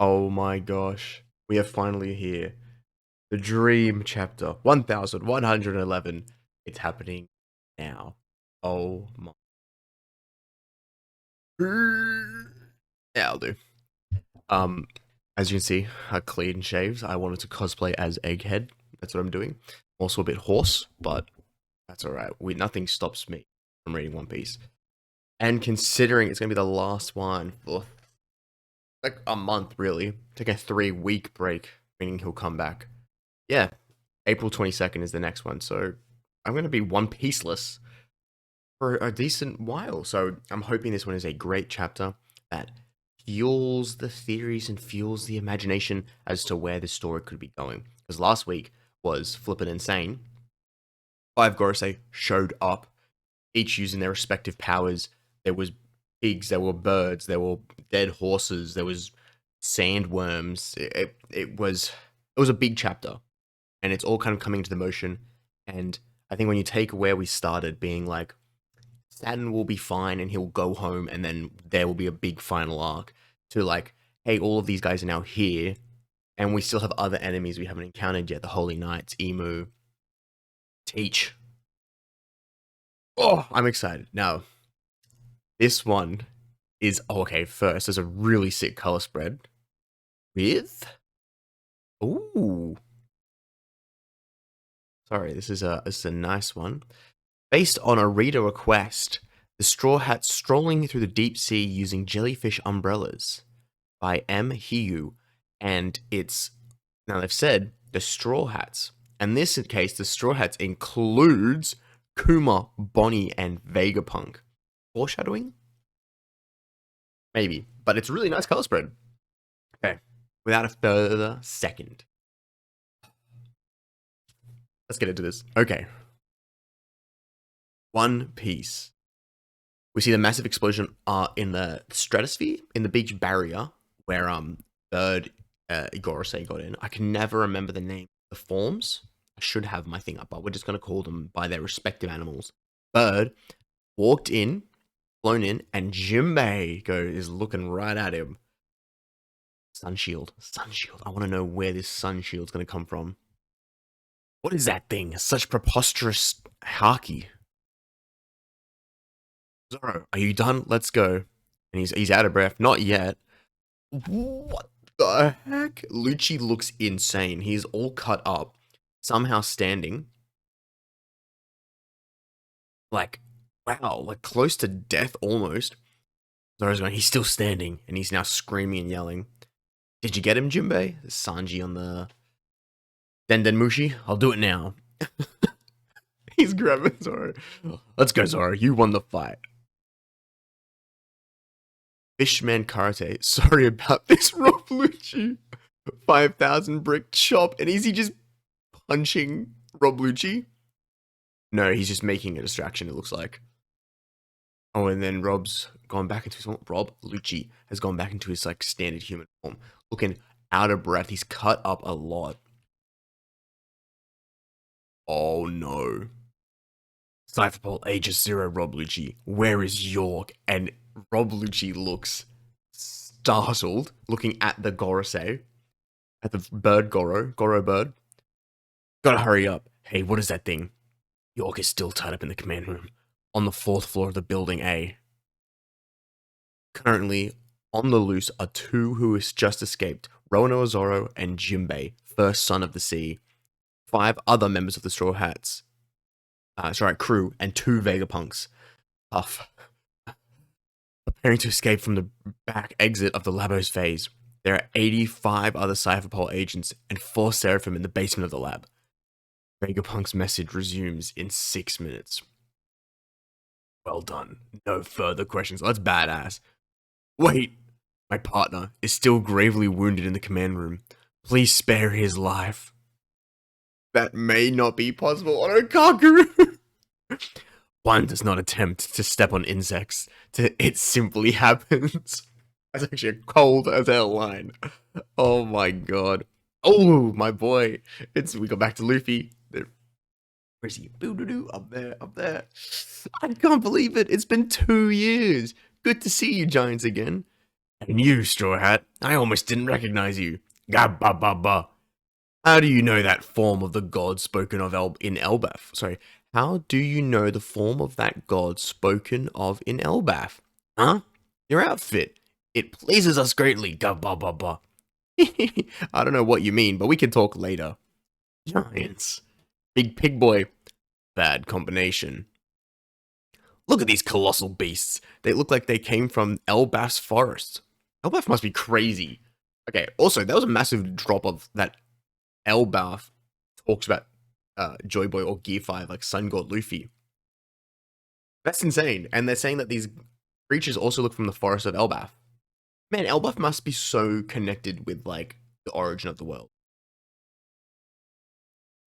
Oh my gosh. We are finally here. The dream chapter 1111. It's happening now. Oh my. Yeah, I'll do. Um, as you can see, I clean shaves. I wanted to cosplay as Egghead. That's what I'm doing. Also a bit hoarse, but that's alright. Nothing stops me from reading One Piece. And considering it's gonna be the last one for like a month, really, take a 3 week break, meaning he'll come back. Yeah, April 22nd is the next one, so I'm going to be One Piece-less for a decent while. So I'm hoping this one is a great chapter that fuels the theories and fuels the imagination as to where the story could be going. Because last week was flippin' insane. 5 Gorosei showed up, each using their respective powers. There was pigs, there were birds, there were dead horses, there was sandworms. It was a big chapter, and it's all kind of coming to the motion. And I think when you take where we started, being like, Saturn will be fine and he'll go home, and then there will be a big final arc, to like, hey, all of these guys are now here, and we still have other enemies we haven't encountered yet: the Holy Knights, Emu, Teach. Oh, I'm excited. Now, this one is okay. First, there's a really sick color spread with. Ooh, sorry, this is a nice one. Based on a reader request, The Straw Hats Strolling Through the Deep Sea Using Jellyfish Umbrellas by M. Hiyu. And it's, now they've said, the Straw Hats. And this case, the Straw Hats includes Kuma, Bonnie, and Vegapunk. Foreshadowing? Maybe. But it's a really nice color spread. Okay. Without a further second, let's get into this. Okay. One Piece. We see the massive explosion in the stratosphere, in the beach barrier, where Bird Igorosei got in. I can never remember the name. The forms? I should have my thing up, but we're just going to call them by their respective animals. Bird walked in, flown in, and Jimbei is looking right at him. Sun shield. Sun shield. I want to know where this sun shield's going to come from. What is that thing? Such preposterous haki. Zoro, are you done? Let's go. And he's out of breath. Not yet. What the heck? Lucci looks insane. He's all cut up, somehow standing. Like, wow, like close to death almost. Zoro's going, he's still standing, and he's now screaming and yelling. Did you get him, Jinbei? Sanji on the Den Mushi? I'll do it now. He's grabbing Zoro. Let's go, Zoro. You won the fight. Fishman Karate. Sorry about this, Rob Lucci. 5,000 brick chop. And is he just punching Rob Lucci? No, he's just making a distraction, it looks like. Oh, and then Rob's gone back into his form. Rob Lucci has gone back into his like standard human form. Looking out of breath. He's cut up a lot. Oh no. Cypherpole Aegis Zero Rob Lucci. Where is York? And Rob Lucci looks startled, looking at the Gorosei, at the bird Goro bird. Gotta hurry up. Hey, what is that thing? York is still tied up in the command room, on the 4th floor of the building A. Currently, on the loose are 2 who has just escaped, Roanoa Zoro and Jimbei, first son of the sea, 5 other members of the Straw Hats, crew, and 2 Vegapunks. Puff. Preparing to escape from the back exit of the Labos phase. There are 85 other Cypherpole agents and 4 Seraphim in the basement of the lab. Vegapunk's message resumes in 6 minutes. Well done. No further questions. That's badass. Wait! My partner is still gravely wounded in the command room. Please spare his life. That may not be possible on a kangaroo. One does not attempt to step on insects. It simply happens. That's actually a cold as hell line. Oh my god. Oh, my boy. We go back to Luffy. Where's he? Boo-doo-doo. Up there, up there. I can't believe it. It's been 2 years. Good to see you, Giants, again. And you, Straw Hat, I almost didn't recognize you. Gab-ba-ba-ba. How do you know that form of the god spoken of in Elbaf? Sorry, how do you know the form of that god spoken of in Elbaf? Huh? Your outfit. It pleases us greatly. Gab-ba-ba-ba. I don't know what you mean, but we can talk later. Giants. Big pig boy. Bad combination. Look at these colossal beasts. They look like they came from Elbaf's forest. Elbaf must be crazy. Okay, also, that was a massive drop of that Elbaf talks about Joy Boy or Gear 5, like Sun God Luffy. That's insane. And they're saying that these creatures also look from the forest of Elbaf. Man, Elbaf must be so connected with, like, the origin of the world.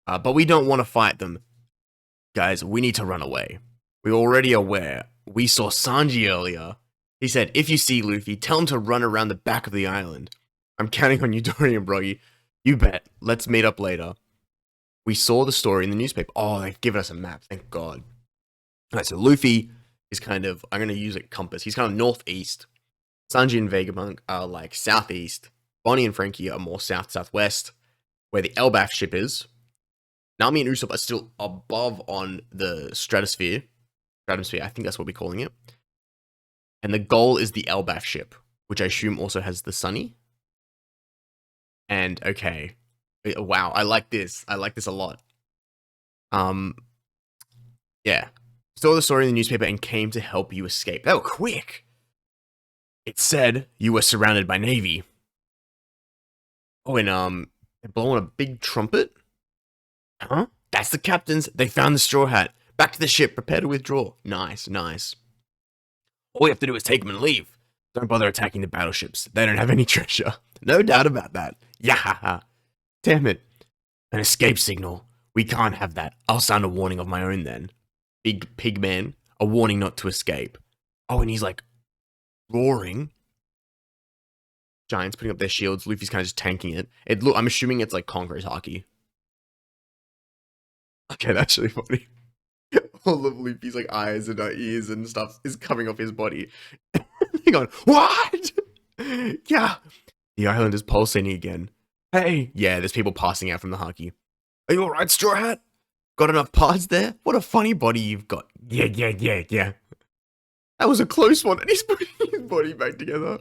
But we don't want to fight them. Guys, we need to run away. We're already aware. We saw Sanji earlier. He said, if you see Luffy, tell him to run around the back of the island. I'm counting on you, Dory and Broggy. You bet. Let's meet up later. We saw the story in the newspaper. Oh, they've given us a map. Thank God. Alright, so Luffy is kind of, I'm going to use a compass. He's kind of northeast. Sanji and Vegapunk are like southeast. Bonnie and Frankie are more south-southwest, where the Elbaf ship is. Nami and Usopp are still above on the stratosphere. I think that's what we're calling it. And the goal is the Elbaf ship, which I assume also has the Sunny. And, okay. Wow, I like this. I like this a lot. Yeah. Saw the story in the newspaper and came to help you escape. They were quick. It said you were surrounded by Navy. Oh, and, they're blowing a big trumpet? Huh? That's the captains. They found the Straw Hat. Back to the ship. Prepare to withdraw. Nice, nice. All we have to do is take them and leave. Don't bother attacking the battleships. They don't have any treasure. No doubt about that. Yahaha. Damn it. An escape signal. We can't have that. I'll sound a warning of my own then. Big pig man. A warning not to escape. Oh, and he's like roaring. Giants putting up their shields. Luffy's kind of just tanking it. I'm assuming it's like Conqueror's Haki. Okay, that's really funny. All of Luffy's like eyes and ears and stuff is coming off his body. Hang on, what? Yeah, the island is pulsating again. Hey, yeah, there's people passing out from the Haki. Are you alright, Straw Hat? Got enough parts there? What a funny body you've got. Yeah. That was a close one, and he's putting his body back together.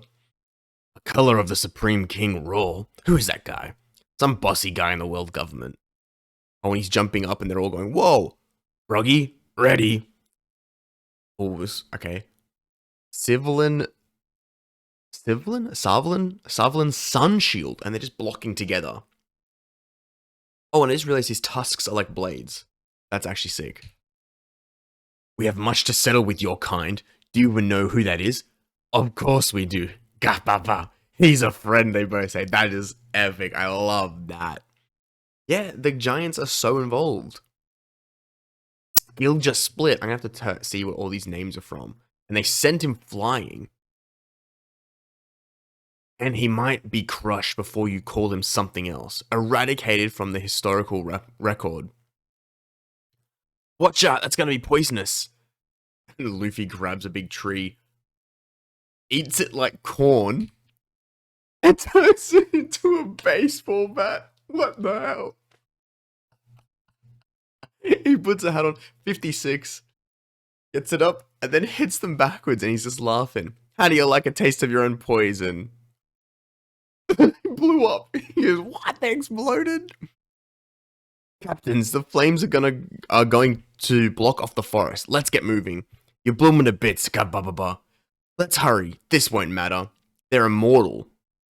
The color of the Supreme King Roar. Who is that guy? Some bossy guy in the world government. Oh, and he's jumping up and they're all going, whoa! Broggy, ready. Oh, okay. Savlin Sun Shield, and they're just blocking together. Oh, and I just realized his tusks are like blades. That's actually sick. We have much to settle with your kind. Do you even know who that is? Of course we do. Gapapa. He's a friend, they both say. That is epic. I love that. Yeah, the Giants are so involved. Guild just split. I'm going to have to see what all these names are from. And they sent him flying. And he might be crushed before you call him something else. Eradicated from the historical record. Watch out, that's going to be poisonous. And Luffy grabs a big tree. Eats it like corn. And turns it into a baseball bat. What the hell? He puts a hat on. 56. Gets it up and then hits them backwards and he's just laughing. How do you like a taste of your own poison? He blew up. He goes, what? They exploded? Captains, the flames are going to block off the forest. Let's get moving. You're blooming to bits, kabababa. Let's hurry. This won't matter. They're immortal.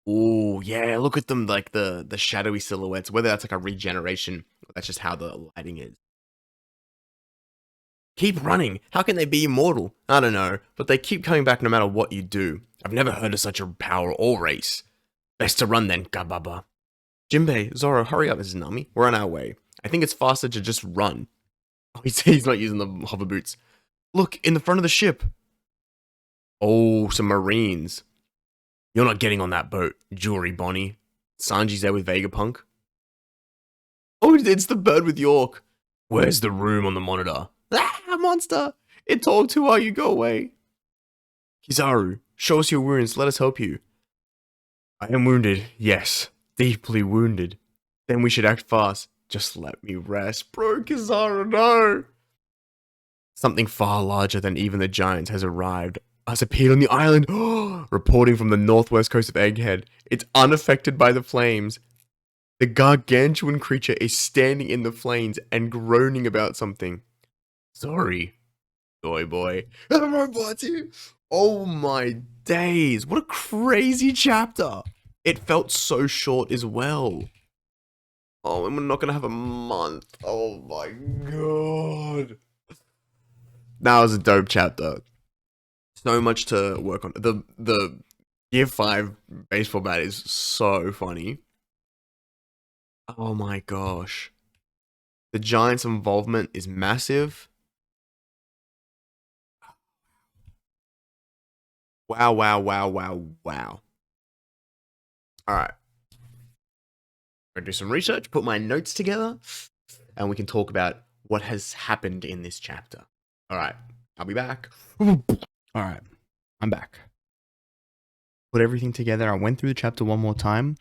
Oh, yeah, look at them, like the shadowy silhouettes, whether that's like a regeneration, or that's just how the lighting is. Keep running. How can they be immortal? I don't know, but they keep coming back no matter what you do. I've never heard of such a power or race. Best to run then, Kababa. Jinbei, Zoro, hurry up, Mrs. Nami. We're on our way. I think it's faster to just run. Oh, he's not using the hover boots. Look, in the front of the ship. Oh, some Marines. You're not getting on that boat, Jewelry Bonnie. Sanji's there with Vegapunk. Oh, it's the bird with York. Where's the room on the monitor? Ah, monster! It talked to while you go away. Kizaru, Show us your wounds. Let us help you. I am wounded. Yes. Deeply wounded. Then we should act fast. Just let me rest. Bro, Kizaru, no! Something far larger than even the giants has arrived. Has appeared on the island. Reporting from the northwest coast of Egghead. It's unaffected by the flames. The gargantuan creature is standing in the flames and groaning about something. Sorry, Joy Boy. Oh my days. What a crazy chapter. It felt so short as well. Oh, and we're not gonna have a month. Oh my god. That was a dope chapter. So much to work on. The Year 5 base format is so funny. Oh my gosh. The Giants' involvement is massive. Wow, wow, wow, wow, wow. Alright. I'm gonna do some research, put my notes together, and we can talk about what has happened in this chapter. Alright, I'll be back. Alright, I'm back. Put everything together. I went through the chapter one more time.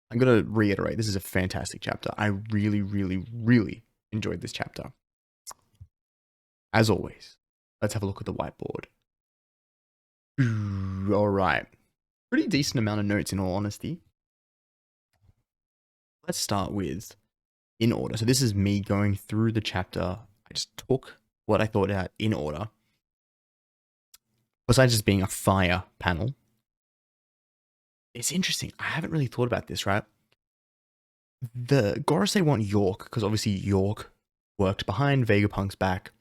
I'm gonna reiterate, this is a fantastic chapter. I really, really, really enjoyed this chapter. As always, let's have a look at the whiteboard. Alright. Pretty decent amount of notes in all honesty. Let's start with in order. So this is me going through the chapter. I just took what I thought out in order. Besides just being a fire panel. It's interesting. I haven't really thought about this, right? The Gorosei want York, because obviously York worked behind Vegapunk's back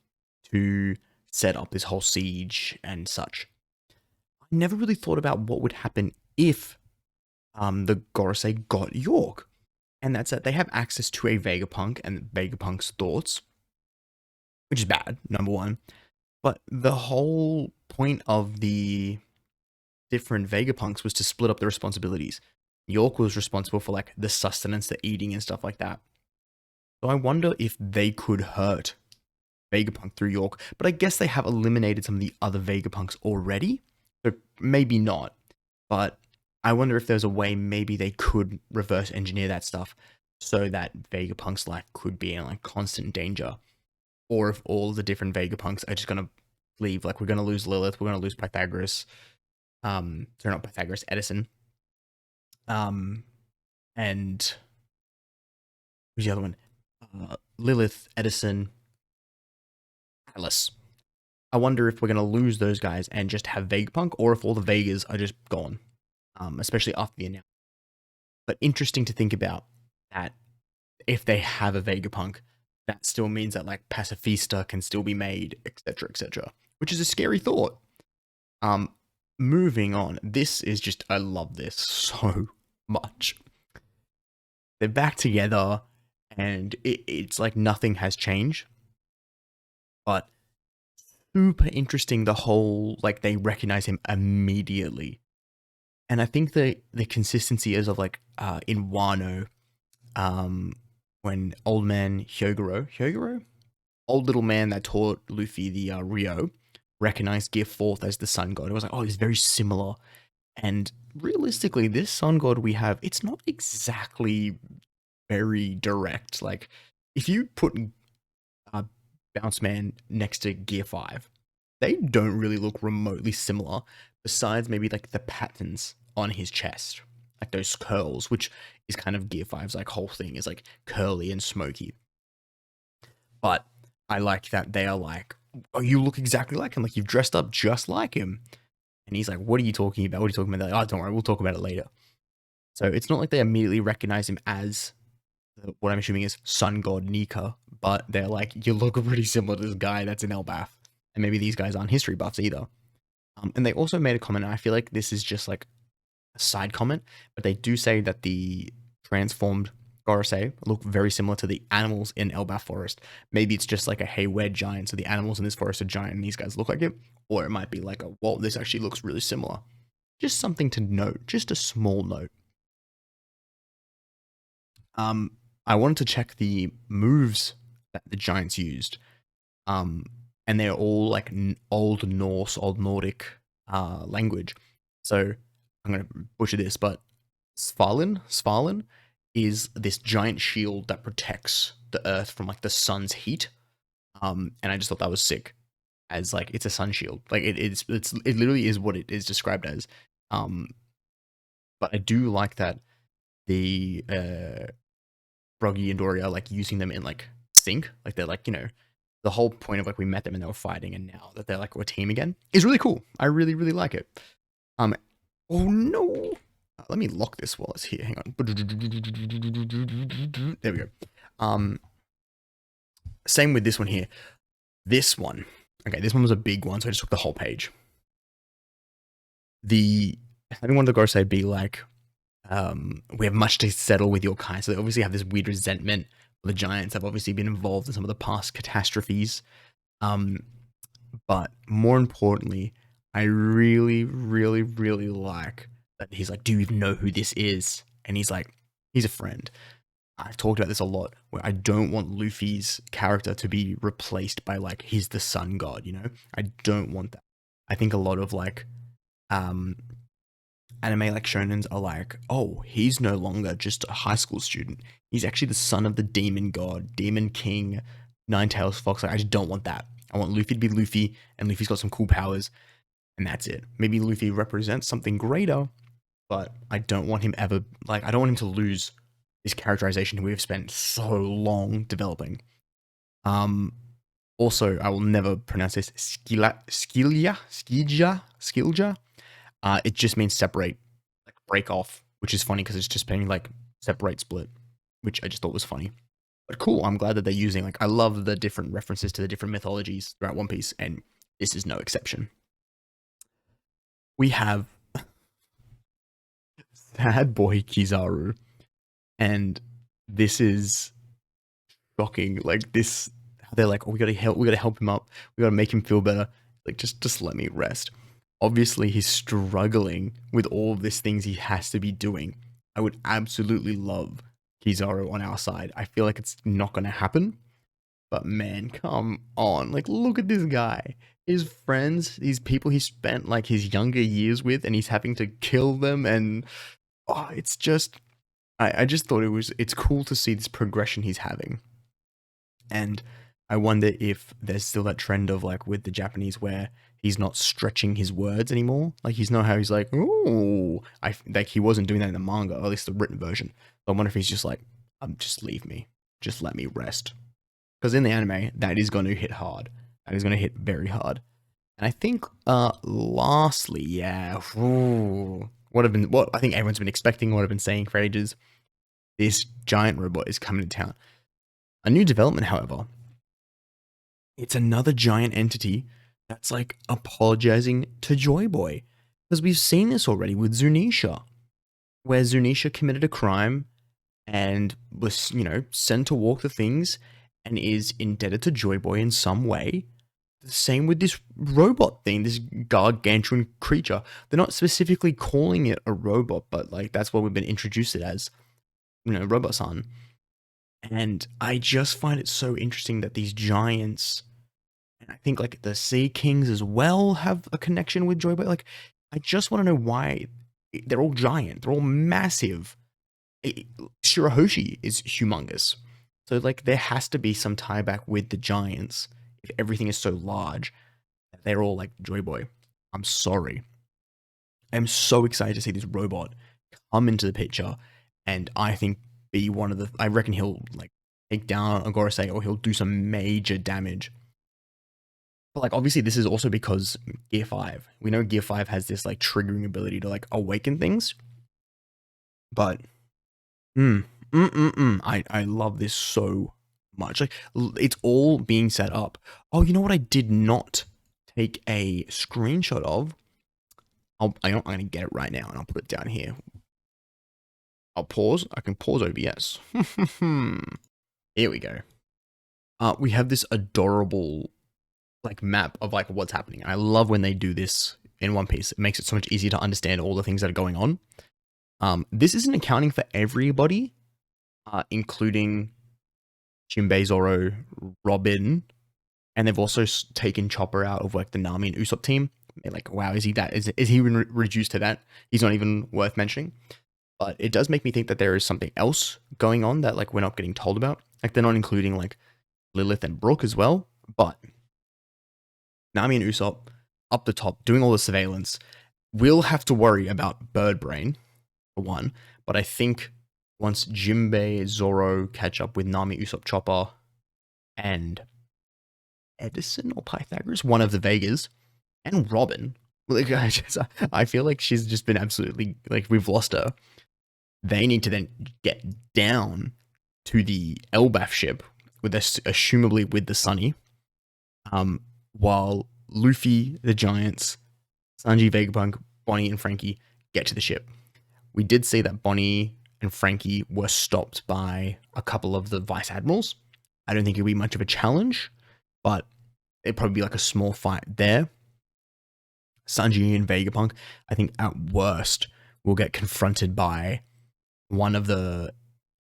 to set up this whole siege and such. I never really thought about what would happen if the Gorosei got York. And that's that they have access to a Vegapunk and Vegapunk's thoughts, which is bad, number one. But the whole point of the different Vegapunks was to split up the responsibilities. York was responsible for like the sustenance, the eating and stuff like that. So I wonder if they could hurt Vegapunk through York, but I guess they have eliminated some of the other Vegapunks already. So maybe not, but I wonder if there's a way maybe they could reverse engineer that stuff so that Vegapunk's life could be in like constant danger. Or if all the different Vegapunks are just going to leave, like we're going to lose Lilith, we're going to lose Pythagoras, sorry, not Pythagoras, Edison. And who's the other one? Lilith, Edison, Atlas. I wonder if we're going to lose those guys and just have Vegapunk, or if all the Vegas are just gone, especially after the announcement. But interesting to think about that if they have a Vegapunk, that still means that like Pacifista can still be made, etc., which is a scary thought. Moving on, this is just, I love this so much. They're back together, and it's like nothing has changed. But super interesting, the whole, like, they recognize him immediately. And I think the consistency is of, like, in Wano, when old man Hyogoro? Old little man that taught Luffy the Rio, recognized Gear 4th as the sun god. It was like, oh, he's very similar. And realistically, this sun god we have, it's not exactly very direct. Like, if you put Bounce Man next to Gear 5, they don't really look remotely similar, besides maybe like the patterns on his chest, like those curls, which is kind of Gear 5's like whole thing, is like curly and smoky. But I like that they are like, oh, you look exactly like him, like you've dressed up just like him. And he's like, what are you talking about? What are you talking about? They're like, oh, don't worry, we'll talk about it later. So it's not like they immediately recognize him as what I'm assuming is Sun God Nika, but they're like, you look pretty similar to this guy that's in Elbaf. And maybe these guys aren't history buffs either. And they also made a comment, and I feel like this is just like a side comment, but they do say that the transformed Gorosei look very similar to the animals in Elbaf Forest. Maybe it's just like a, hey, we're giant, so the animals in this forest are giant and these guys look like it. Or it might be like a, well, this actually looks really similar. Just something to note, just a small note. I wanted to check the moves that the giants used. And they're all like old Norse, old Nordic language. So I'm gonna butcher this, but Svalin is this giant shield that protects the Earth from like the sun's heat. And I just thought that was sick, as like it's a sun shield. Like it literally is what it is described as. Um, but I do like that the Broggy and Dory are like using them in like sync. Like they're like, the whole point of like we met them and they were fighting, and now that they're like a team again is really cool. I really, really like it. Oh no. Let me lock this while it's here. Hang on. There we go. Same with this one here. This one. Okay, this one was a big one, so I just took the whole page. Having one of the Gorosei be like, we have much to settle with your kind. So they obviously have this weird resentment. The giants have obviously been involved in some of the past catastrophes. But more importantly, I really, really, really like that he's like, do you even know who this is? And he's like, he's a friend. I've talked about this a lot, where I don't want Luffy's character to be replaced by like, he's the sun god, I don't want that. I think a lot of like, anime like shonens are like, oh, he's no longer just a high school student. He's actually the son of the demon god, demon king, Nine-Tails Fox. Like, I just don't want that. I want Luffy to be Luffy, and Luffy's got some cool powers, and that's it. Maybe Luffy represents something greater, but I don't want him ever, like, I don't want him to lose this characterization we've spent so long developing. Also, I will never pronounce this, Skilja. It just means separate, like break off, which is funny because it's just being like separate, split, which I just thought was funny. But cool, I'm glad that they're using, like, I love the different references to the different mythologies throughout One Piece, and this is no exception. We have sad boy Kizaru, and this is shocking. Like this, they're like, oh, we gotta help him up. We gotta make him feel better. Like, just let me rest. Obviously, he's struggling with all of these things he has to be doing. I would absolutely love Kizaru on our side. I feel like it's not gonna happen. But man, come on. Like, look at this guy. His friends, these people he spent like his younger years with, and he's having to kill them. And it's just, I just thought it's cool to see this progression he's having. And I wonder if there's still that trend of like with the Japanese where he's not stretching his words anymore. Like, he's not how he's like, oh, like he wasn't doing that in the manga, or at least the written version. So I wonder if he's just like, just leave me. Just let me rest. Because in the anime, that is going to hit hard. That is going to hit very hard. And I think, lastly, yeah, what I think everyone's been expecting, what I've been saying for ages, this giant robot is coming to town. A new development, however, it's another giant entity that's like apologizing to Joy Boy. Because we've seen this already with Zunisha, where Zunisha committed a crime and was, sent to walk the things and is indebted to Joy Boy in some way. The same with this robot thing, this gargantuan creature. They're not specifically calling it a robot, but like that's what we've been introduced it as, Robot-san. And I just find it so interesting that these giants, and I think like the Sea Kings as well, have a connection with Joy Boy. Like, I just want to know why they're all giant. They're all massive. Shirahoshi is humongous. So like there has to be some tie back with the giants if everything is so large. They're all like Joy Boy. I'm sorry. I'm so excited to see this robot come into the picture, and I think be one of the. I reckon he'll like take down a Gorosei, or he'll do some major damage. But like obviously this is also because Gear 5. We know Gear 5 has this like triggering ability to like awaken things. But I love this so much. Like, it's all being set up. Oh, you know what I did not take a screenshot of? I'm going to get it right now, and I'll put it down here. I'll pause. I can pause OBS. Here we go. We have this adorable like map of like what's happening. I love when they do this in One Piece. It makes it so much easier to understand all the things that are going on. This isn't accounting for everybody, including Jinbei, Zoro, Robin, and they've also taken Chopper out of like the Nami and Usopp team. like, wow, is he that? Is he even reduced to that? He's not even worth mentioning. But it does make me think that there is something else going on that like we're not getting told about. Like they're not including like Lilith and Brooke as well. But Nami and Usopp up the top doing all the surveillance. We'll have to worry about Bird Brain for one. But I think once Jimbei, Zoro catch up with Nami, Usopp, Chopper, and Edison or Pythagoras, one of the Vegas, and Robin. Like, I feel like she's just been absolutely like we've lost her. They need to then get down to the Elbaf ship with assumably with the Sunny, while Luffy, the Giants, Sanji, Vegapunk, Bonnie, and Frankie get to the ship. We did see that Bonnie and Frankie were stopped by a couple of the vice admirals. I don't think it'd be much of a challenge, but it'd probably be like a small fight there. Sanji and Vegapunk, I think at worst, will get confronted by one of the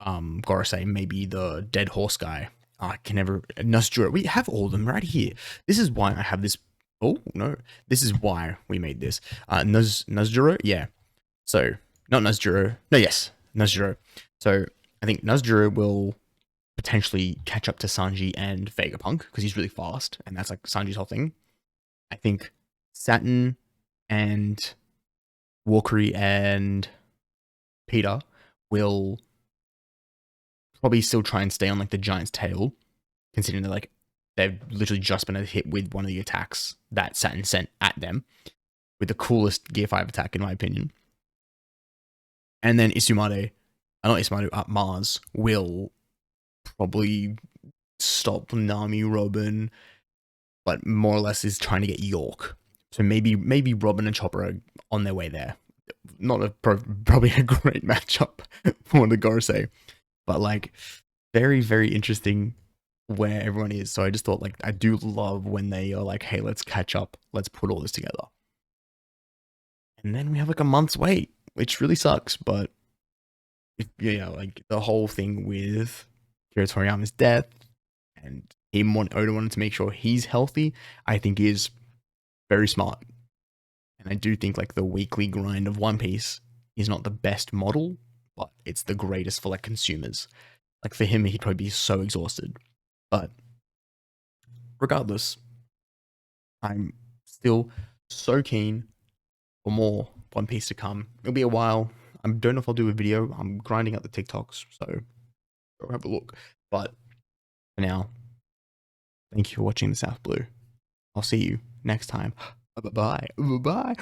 Gorosei, maybe the dead horse guy. I can never Nuzjuro. We have all of them right here. This is why I have this. Oh no, this is why we made this. Nuzjuro, yeah. So not Nuzjuro. No, yes, Nuzjuro. So I think Nuzjuro will potentially catch up to Sanji and Vegapunk because he's really fast, and that's like Sanji's whole thing. I think Saturn and Walkery and Peter will probably still try and stay on like the giant's tail, considering that like they've literally just been hit with one of the attacks that Saturn sent at them, with the coolest Gear 5 attack in my opinion. And then Mars will probably stop Nami, Robin, but more or less is trying to get York. So maybe Robin and Chopper are on their way there. Not probably a great matchup for the Gorosei, but like very, very interesting where everyone is. So I just thought like I do love when they are like, hey, let's catch up, let's put all this together. And then we have like a month's wait, which really sucks, but like the whole thing with Kira Toriyama's death and Oda wanted to make sure he's healthy, I think is very smart. And I do think like the weekly grind of One Piece is not the best model, but it's the greatest for like consumers. Like for him, he'd probably be so exhausted. But regardless, I'm still so keen for more One Piece to come. It'll be a while. I don't know if I'll do a video. I'm grinding out the TikToks, so go have a look. But for now, thank you for watching the South Blue. I'll see you next time. Bye bye. Bye bye.